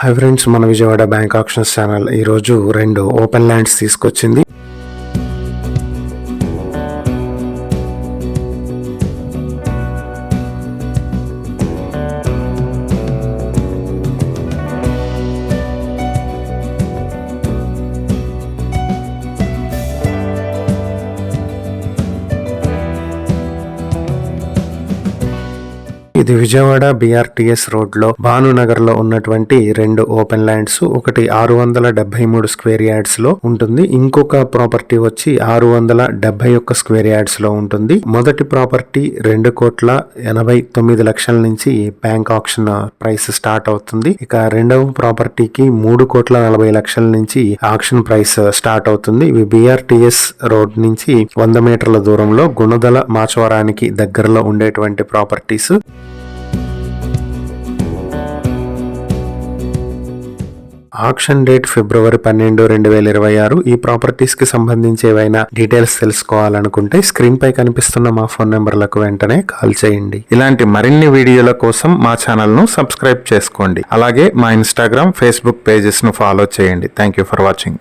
Hi friends, మన Vijayawada bank options channel ఈరోజు 2 open lands తీసుకొచ్చింది. ఇది విజయవాడ BRTS రోడ్ లో భానునగర్ లో ఉన్నటువంటి 2 ఓపెన్ ల్యాండ్స్. ఒకటి 673 స్క్వేర్ యార్డ్స్ లో ఉంటుంది, ఇంకొక ప్రాపర్టీ వచ్చి 671 స్క్వేర్ యార్డ్స్ లో ఉంటుంది. మొదటి ప్రాపర్టీ 2,89,00,000 నుంచి బ్యాంక్ ఆక్షన్ ప్రైస్ స్టార్ట్ అవుతుంది. ఇక రెండవ ప్రాపర్టీకి 3,40,00,000 నుంచి ఆక్షన్ ప్రైస్ స్టార్ట్ అవుతుంది. ఇవి BRTS రోడ్ నుంచి 100 మీటర్ల దూరంలో గుణదల మాచవరానికి దగ్గరలో ఉండేటువంటి ప్రాపర్టీస్. ఆక్షన్ డేట్ ఫిబ్రవరి 12, 2026. ఈ ప్రాపర్టీస్ కి సంబంధించి ఏవైనా డీటెయిల్స్ తెలుసుకోవాలనుకుంటే స్క్రీన్ పై కనిపిస్తున్న మా ఫోన్ నెంబర్లకు వెంటనే కాల్ చేయండి. ఇలాంటి మరిన్ని వీడియోల కోసం మా ఛానల్ ను సబ్స్క్రైబ్ చేసుకోండి. అలాగే మా ఇన్స్టాగ్రామ్, ఫేస్బుక్ పేజెస్ ను ఫాలో చేయండి. Thank you for watching.